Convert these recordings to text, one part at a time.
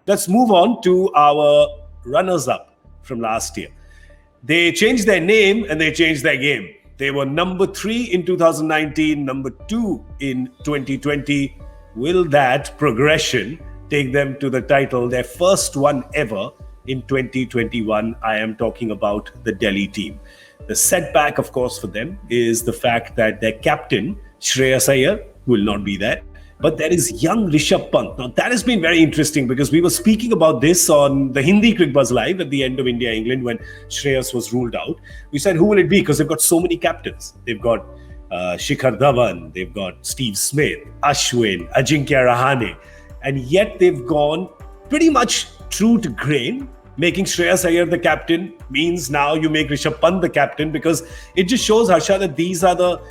let's move on to our runners-up from last year. They changed their name and they changed their game. They were number 3 in 2019, number 2 in 2020. Will that progression take them to the title, their first one ever in 2021? I am talking about the Delhi team. The setback, of course, for them is the fact that their captain, Shreyas Iyer, will not be there. But there is young Rishabh Pant. Now, that has been very interesting because we were speaking about this on the Hindi Cricbuzz Live at the end of India-England when Shreyas was ruled out. We said, who will it be? Because they've got so many captains. They've got Shikhar Dhawan, they've got Steve Smith, Ashwin, Ajinkya Rahane. And yet they've gone pretty much true to grain. Making Shreyas Iyer the captain means now you make Rishabh Pant the captain, because it just shows, Harsha, that these are the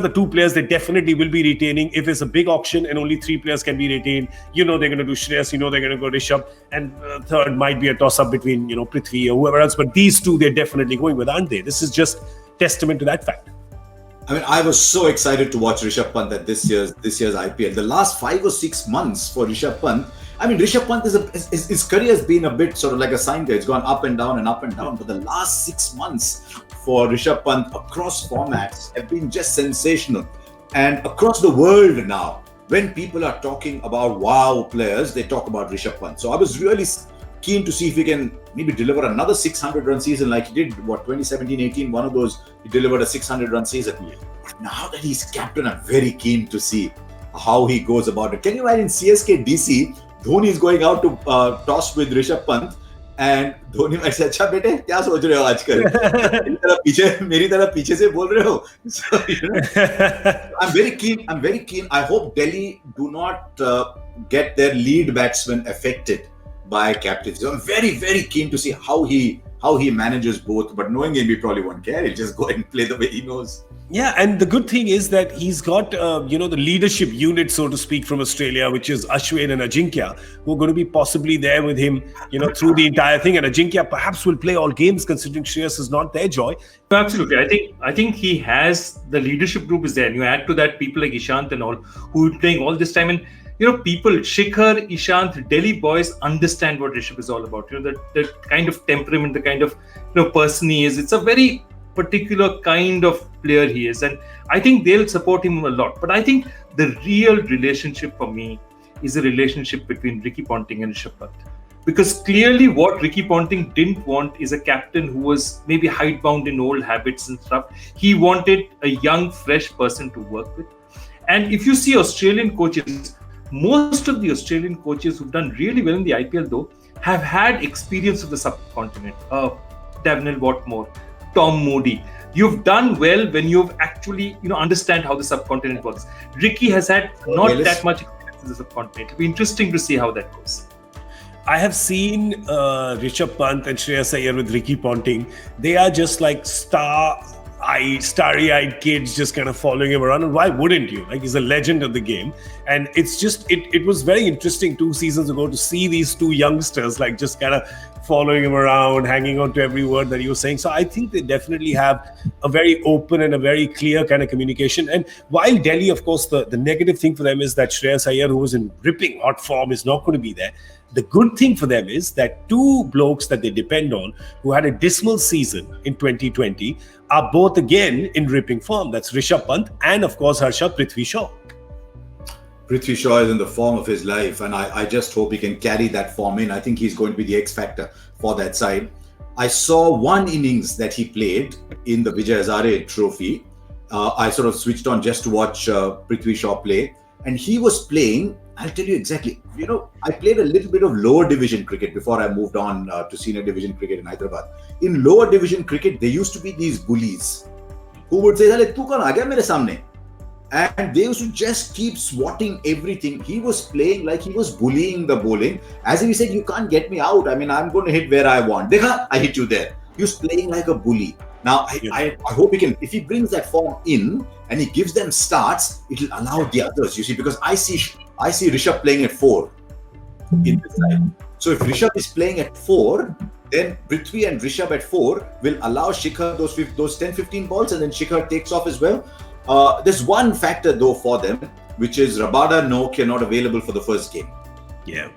two players they definitely will be retaining. If it's a big auction and only 3 players can be retained, they're going to do Shreyas, they're going to go Rishabh, and third might be a toss-up between, Prithvi or whoever else. But these two they're definitely going with, aren't they? This is just testament to that fact. I mean, I was so excited to watch Rishabh Pant at this year's IPL. The last 5 or 6 months for Rishabh Pant, I mean, Rishabh Pant his career has been a bit sort of like a sine wave. It's gone up and down and up and down. But the last 6 months for Rishabh Pant across formats have been just sensational. And across the world now, when people are talking about wow players, they talk about Rishabh Pant. So I was really keen to see if he can maybe deliver another 600-run season like he did, 2017-18, one of those, he delivered a 600-run season. But now that he's captain, I'm very keen to see how he goes about it. Can you imagine CSK DC, Dhoni is going out to toss with Rishabh Pant, and Dhoni might say, "अच्छा बेटे, क्या सोच रहे हो आजकल? मेरी तरह पीछे से बोल रहे हो?" So, I'm very keen. I hope Delhi do not get their lead batsmen affected by captaincy. So I'm very, very keen to see how he manages both. But knowing him, he probably won't care. He'll just go and play the way he knows. Yeah, and the good thing is that he's got, the leadership unit, so to speak, from Australia, which is Ashwin and Ajinkya, who are going to be possibly there with him, through the entire thing. And Ajinkya perhaps will play all games, considering Shreyas is not their joy. Absolutely. I think he has, the leadership group is there. And you add to that people like Ishant and all, who are playing all this time. And people, Shikhar, Ishant, Delhi boys understand what Rishabh is all about. The kind of temperament, the kind of person he is. It's a very particular kind of player he is, and I think they'll support him a lot. But I think the real relationship for me is a relationship between Ricky Ponting and Rishabh Pant. Because clearly what Ricky Ponting didn't want is a captain who was maybe hidebound in old habits and stuff. He wanted a young, fresh person to work with. And if you see Australian coaches, most of the Australian coaches who've done really well in the IPL though have had experience of the subcontinent. Davenel Watmore, Tom Moody. You've done well when you've actually, understand how the subcontinent works. Ricky has had not that much experience in the subcontinent. It'll be interesting to see how that goes. I have seen Rishabh Pant and Shreyas Iyer with Ricky Ponting. They are just like starry-eyed kids just kind of following him around. And why wouldn't you? Like, he's a legend of the game. And it's just, it was very interesting 2 seasons ago to see these 2 youngsters like just kind of following him around, hanging on to every word that he was saying. So I think they definitely have a very open and a very clear kind of communication. And while Delhi, of course, the negative thing for them is that Shreyas Iyer, who was in ripping hot form, is not going to be there. The good thing for them is that 2 blokes that they depend on, who had a dismal season in 2020, are both again in ripping form. That's Rishabh Pant and, of course, Harsha, Prithvi Shaw. Prithvi Shaw is in the form of his life, and I just hope he can carry that form in. I think he's going to be the X factor for that side. I saw one innings that he played in the Vijay Hazare Trophy. I sort of switched on just to watch Prithvi Shaw play, and he was playing. I'll tell you exactly. I played a little bit of lower division cricket before I moved on to senior division cricket in Hyderabad. In lower division cricket, there used to be these bullies who would say, "Tu kaun aa gaya mere samne?" And they used to just keep swatting everything. He was playing like he was bullying the bowling. As if he said, "You can't get me out. I mean, I'm going to hit where I want. Dekha, I hit you there." He was playing like a bully. Now, I hope he can, if he brings that form in and he gives them starts, it will allow the others, you see, because I see Rishabh playing at 4 in this side. So if Rishabh is playing at 4, then Prithvi and Rishabh at 4 will allow Shikhar those 10-15 balls, and then Shikhar takes off as well. There's one factor though for them, which is Rabada Nokia not available for the first game. Yeah.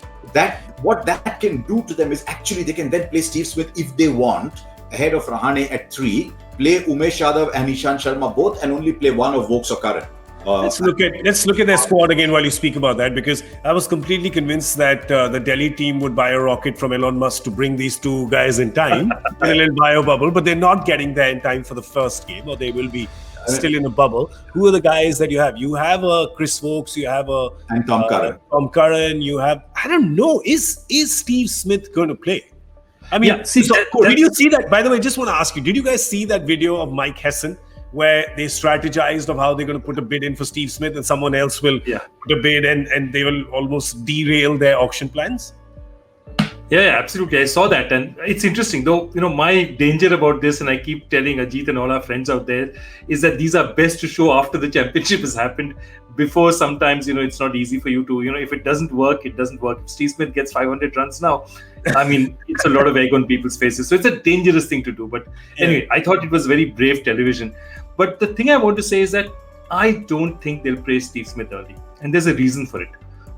what that can do to them is actually they can then play Steve Smith if they want ahead of Rahane at 3, play Umesh Yadav and Ishant Sharma both, and only play one of Vokes or Karan. Let's look at their squad again while you speak about that, because I was completely convinced that the Delhi team would buy a rocket from Elon Musk to bring these two guys in time in a little bio bubble, but they're not getting there in time for the first game, or they will be still in a bubble. Who are the guys that you have? You have Chris Vokes, you have and Tom Curran. Tom Curran. You have, I don't know, is Steve Smith going to play? I mean, Yeah, see, did you see that? By the way, just want to ask you, did you guys see that video of Mike Hessen where they strategized of how they're going to put a bid in for Steve Smith and someone else will put a bid and they will almost derail their auction plans? Yeah, absolutely. I saw that, and it's interesting though. My danger about this, and I keep telling Ajit and all our friends out there, is that these are best to show after the championship has happened. Before, sometimes it's not easy for you to if it doesn't work, it doesn't work. If Steve Smith gets 500 runs now, I mean, it's a lot of egg on people's faces. So it's a dangerous thing to do. But anyway, I thought it was very brave television. But the thing I want to say is that I don't think they'll play Steve Smith early, and there's a reason for it.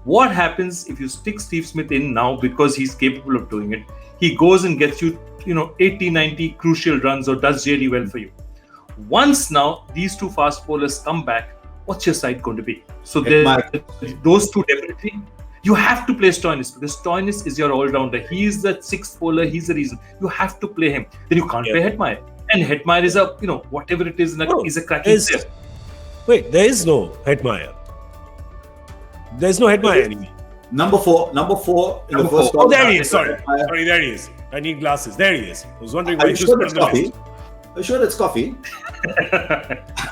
What happens if you stick Steve Smith in now because he's capable of doing it? He goes and gets you, 80, 90 crucial runs or does really well for you. Once now these two fast bowlers come back, what's your side going to be? So those two definitely, you have to play Stoinis because Stoinis is your all-rounder. He is the sixth bowler. He's the reason. You have to play him. Then you can't play Hetmeyer. And Hetmeyer is whatever it is, is a cracking player. Wait, there is no Hetmeyer. There's no Hetmeyer anymore. Number four in the first. Oh, there he is. Sorry, there he is. I need glasses. There he is. I was wondering why you sure it's coffee. Are you sure it's coffee?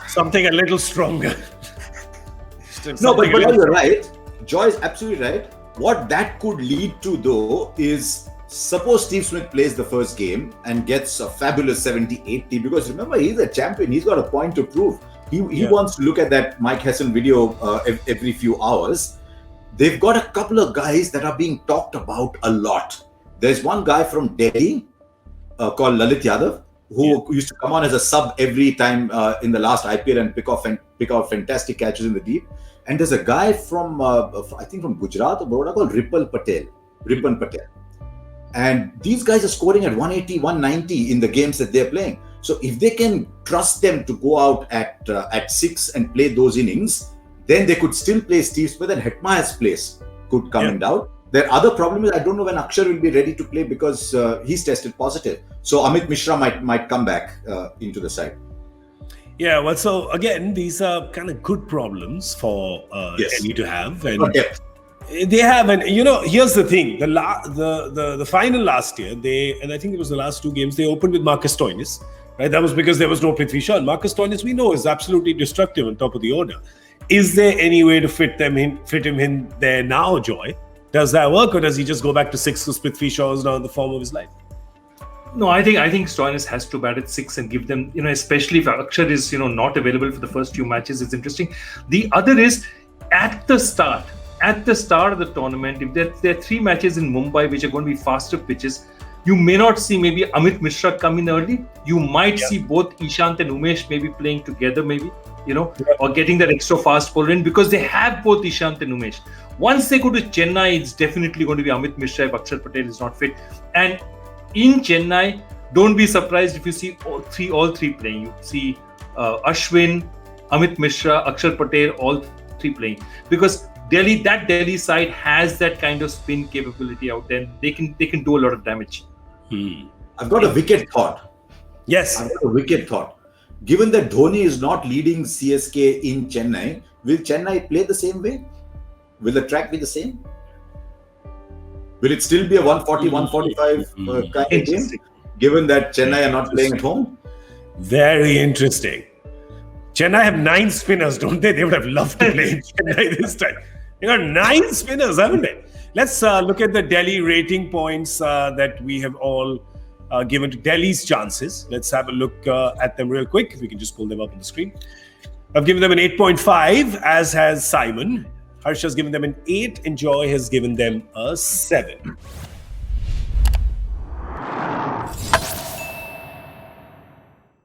Something a little stronger. No, but you're right. Joy is absolutely right. What that could lead to, though, is suppose Steve Smith plays the first game and gets a fabulous 70-80, because remember, he's a champion. He's got a point to prove. He wants to look at that Mike Hessen video every few hours. They've got a couple of guys that are being talked about a lot. There's one guy from Delhi called Lalit Yadav, who used to come on as a sub every time in the last IPL and pick out fantastic catches in the deep. And there's a guy from, I think from Gujarat or Baroda called Ripan Patel. And these guys are scoring at 180, 190 in the games that they're playing. So if they can trust them to go out at 6 and play those innings, then they could still play Steve Smith and Hetmeyer's place could come in doubt. Their other problem is I don't know when Akshar will be ready to play because he's tested positive. So Amit Mishra might come back into the side. Yeah, well, so again, these are kind of good problems for Delhi to have. And they have, and here's the thing: the final last year, and I think it was the last two games, they opened with Marcus Stoinis. Right, that was because there was no Prithvi Shaw. Marcus Stoinis, we know, is absolutely destructive on top of the order. Is there any way to fit him in there now, Joy? Does that work, or does he just go back to 6 because Prithvi Shaw is now in the form of his life? No, I think Stoinis has to bat at 6 and give them, especially if Akshar is, not available for the first few matches. It's interesting. The other is at the start of the tournament, if there are 3 matches in Mumbai which are going to be faster pitches, you may not see maybe Amit Mishra come in early. You might see both Ishant and Umesh maybe playing together, or getting that extra fast bowler in because they have both Ishant and Umesh. Once they go to Chennai, it's definitely going to be Amit Mishra if Akshar Patel is not fit. And in Chennai, don't be surprised if you see all three playing. You see Ashwin, Amit Mishra, Akshar Patel, all 3 playing because that Delhi side has that kind of spin capability out there. They can do a lot of damage. I've got a wicked thought. Yes. I've got a wicked thought. Given that Dhoni is not leading CSK in Chennai, will Chennai play the same way? Will the track be the same? Will it still be a 140, 145 kind of game? Given that Chennai are not playing at home? Very interesting. Chennai have 9 spinners, don't they? They would have loved to play in Chennai this time. They got 9 spinners, haven't they? Let's look at the Delhi rating points that we have all given to Delhi's chances. Let's have a look at them real quick. We can just pull them up on the screen. I've given them an 8.5, as has Simon. Harsha's given them an 8, and Joy has given them a 7.